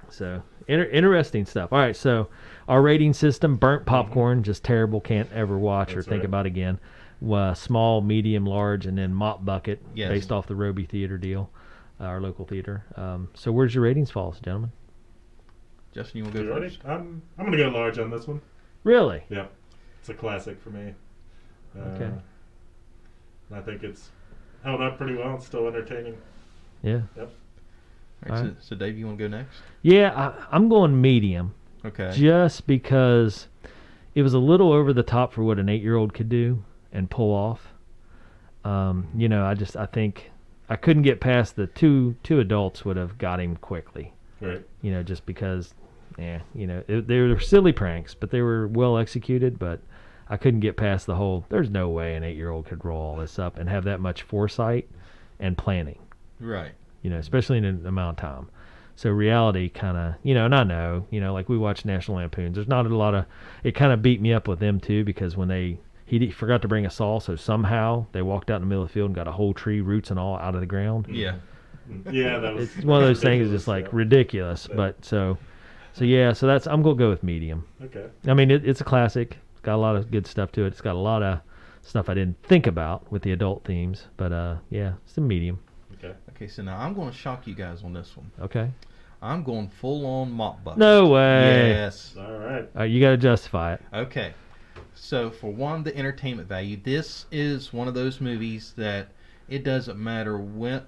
So interesting stuff. All right, so our rating system: burnt popcorn, just terrible, can't ever watch or That's think right. about again. Small, medium, large, and then mop bucket, Yes. based off the Roby Theater deal, our local theater. So where's your ratings fall, gentlemen? Justin, you want to You go ready? first? I'm gonna go large on this one. Really? Yeah, it's a classic for me. Okay. And I think it's held up pretty well. It's still entertaining. Yeah. Yep. All right, All right. so Dave, you want to go next? Yeah, I'm going medium. Okay. Just because it was a little over the top for what an 8-year-old could do and pull off. I think I couldn't get past the two adults would have got him quickly. Right. Just because, they were silly pranks, but they were well executed. But I couldn't get past the whole. There's no way an 8-year-old could roll all this up and have that much foresight and planning. Right. Especially in an amount of time. So reality kind of, and I know, like we watch National Lampoons. There's not a lot of. It kind of beat me up with them too because when he forgot to bring a saw, so somehow they walked out in the middle of the field and got a whole tree, roots and all, out of the ground. Yeah. Yeah, that was. It's one of those things that's just like ridiculous. Yeah. But so that's I'm gonna go with medium. Okay. I mean, it's a classic. It's got a lot of good stuff to it. It's got a lot of stuff I didn't think about with the adult themes. But it's a medium. Okay. Okay, so now I'm going to shock you guys on this one. Okay. I'm going full on mop bucket. No way. Yes. All right. You got to justify it. Okay. So for one, the entertainment value. This is one of those movies that it doesn't matter what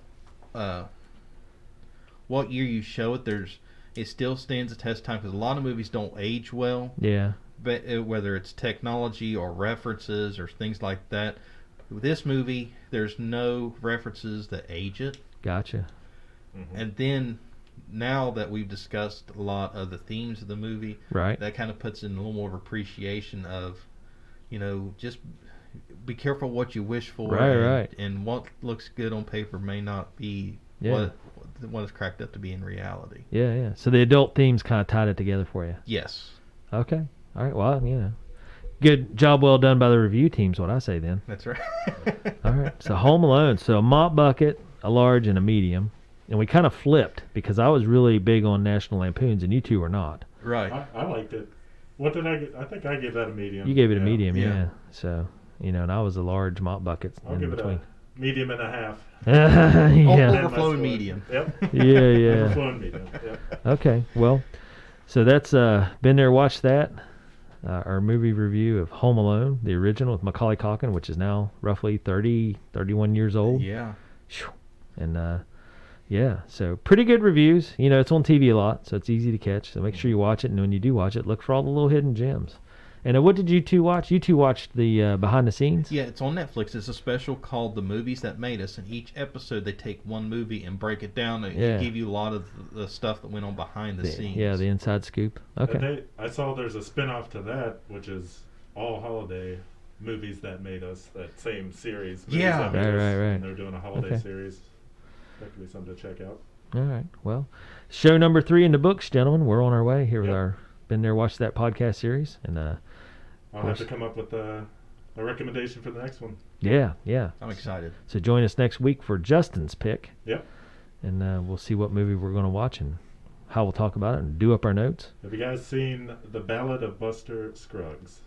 year you show it. It still stands the test of time because a lot of movies don't age well. Yeah. But whether it's technology or references or things like that. With this movie, there's no references that age it. Gotcha. Mm-hmm. And then, now that we've discussed a lot of the themes of the movie, right, that kind of puts in a little more of appreciation of, just be careful what you wish for. Right. And what looks good on paper may not be what is cracked up to be in reality. Yeah. So the adult themes kind of tied it together for you. Yes. Okay. All right. Well, good job, well done by the review teams. What I say then. That's right. All right. So Home Alone. So a mop bucket, a large, and a medium, and we kind of flipped because I was really big on National Lampoons, and you two were not. Right. I liked it. What did I get? I think I gave that a medium. You gave it a medium, Yeah. yeah. So and I was a large mop bucket I'll in give between. it a medium and a half. Yeah. Overflowing medium. Yep. Yeah. Overflowing medium. Yep. Okay. Well, so that's been there. Watch that. Our movie review of Home Alone, the original with Macaulay Culkin, which is now roughly 31 years old. Yeah. And so pretty good reviews. It's on TV a lot, so it's easy to catch. So make sure you watch it, and when you do watch it, look for all the little hidden gems. And what did you two watch? You two watched the behind the scenes? Yeah, it's on Netflix. It's a special called The Movies That Made Us, and each episode they take one movie and break it down and give you a lot of the stuff that went on behind the scenes. Yeah, the inside scoop. Okay. I saw there's a spin-off to that, which is all holiday movies that made us, that same series. Yeah. Right. Right. They're doing a holiday series. That could be something to check out. All right. Well, show number 3 in the books, gentlemen. We're on our way here with our Been There, Watch That podcast series. And I'll have to come up with a recommendation for the next one. Yeah. I'm excited. So join us next week for Justin's pick. Yep. And we'll see what movie we're going to watch and how we'll talk about it and do up our notes. Have you guys seen The Ballad of Buster Scruggs?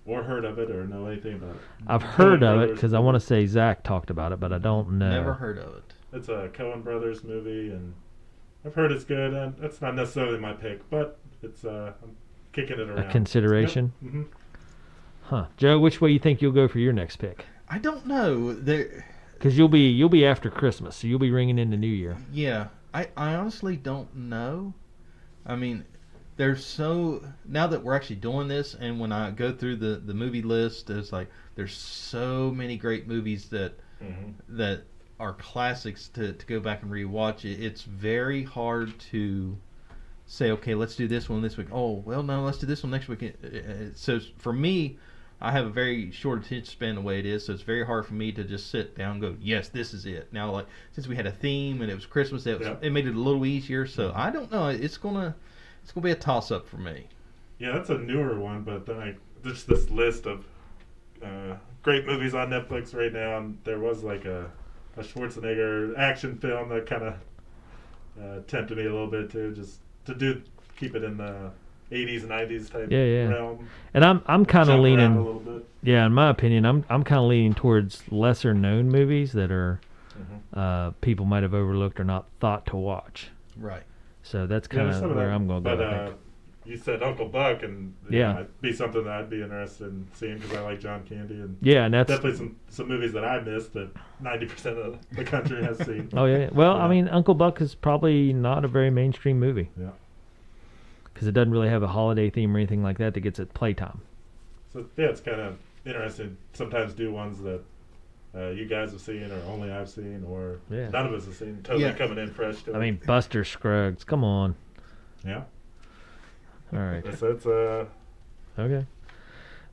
Or heard of it or know anything about it? I've heard of it because I want to say Zach talked about it, but I don't know. Never heard of it. It's a Coen Brothers movie, and I've heard it's good, and it's not necessarily my pick, but it's I'm kicking it around. A consideration? Yep. Mm-hmm. Huh. Joe, which way you think you'll go for your next pick? I don't know. Because you'll be after Christmas, so you'll be ringing in the New Year. Yeah. I honestly don't know. I mean, now that we're actually doing this, and when I go through the movie list, there's so many great movies that are classics to go back and rewatch. It's very hard to say, okay, let's do this one this week. Oh, well, no, let's do this one next week. So for me, I have a very short attention span the way it is, so it's very hard for me to just sit down and go, yes, this is it. Now, like, since we had a theme and it was Christmas, it made it a little easier. So I don't know. It's gonna be a toss-up for me. Yeah, that's a newer one, but then just this list of great movies on Netflix right now, and there was like a Schwarzenegger action film that kind of tempted me a little bit too, just to keep it in the 80s and 90s type realm. And I'm kind of leaning a little bit. Yeah, in my opinion, I'm kind of leaning towards lesser known movies that are people might have overlooked or not thought to watch. Right. So that's kind of where I'm going to go. But you said Uncle Buck, and it'd be something that I'd be interested in seeing because I like John Candy, and and that's definitely some movies that I missed that 90% of the country has seen. Oh yeah. Well, I mean, Uncle Buck is probably not a very mainstream movie. Yeah. because it doesn't really have a holiday theme or anything like that gets at playtime. So yeah, it's kind of interesting. Sometimes do ones that you guys have seen, or only I've seen, or none of us have seen. Totally coming in fresh. To I mean, Buster Scruggs. Come on. Yeah. All right. That's okay.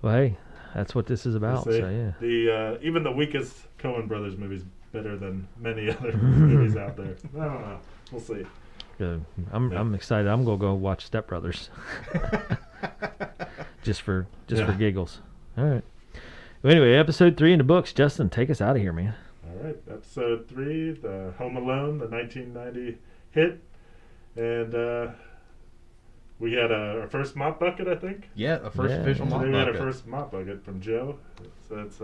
Well, hey, that's what this is about. So yeah. The even the weakest Coen Brothers movies better than many other movies out there. I don't know. We'll see. Good. I'm excited. I'm gonna go watch Step Brothers. just for giggles. All right. Well, anyway, episode 3 in the books. Justin, take us out of here, man. All right, episode 3, the Home Alone, the 1990 hit, and we had our first mop bucket, I think. Yeah, a first official mop bucket. We had our first mop bucket from Joe. So it's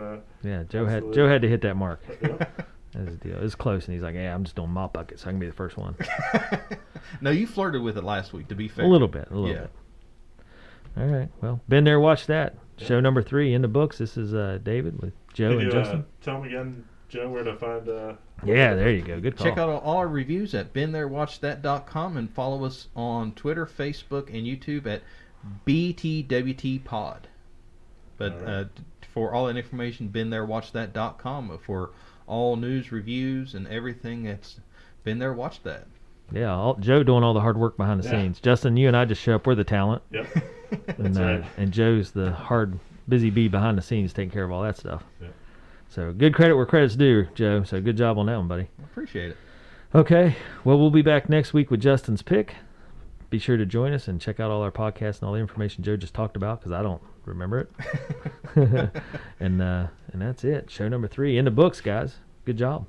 Joe had to hit that mark. Yep. That's the deal. It was close, and he's like, "Yeah, I'm just doing mop bucket, so I can be the first one." No, you flirted with it last week. To be fair, a little bit. All right. Well, been there, watch that. Yeah. Show number 3 in the books. This is David with Joe and Justin. Tell me again, Joe, where to find. Yeah, there you go. Good call. Check out all our reviews at beentherewatchthat.com and follow us on Twitter, Facebook, and YouTube at BTWT But for all that information, beentherewatchthat.com for all news, reviews, and everything that's been there. Watch that. Yeah, Joe doing all the hard work behind the scenes. Justin, you and I just show up. We're the talent. Yep. And, right. And Joe's the hard, busy bee behind the scenes taking care of all that stuff. Yeah. So good credit where credit's due, Joe. So good job on that one, buddy. I appreciate it. Okay. Well, we'll be back next week with Justin's pick. Be sure to join us and check out all our podcasts and all the information Joe just talked about because I don't remember it. And that's it. Show number 3 in the books, guys. Good job.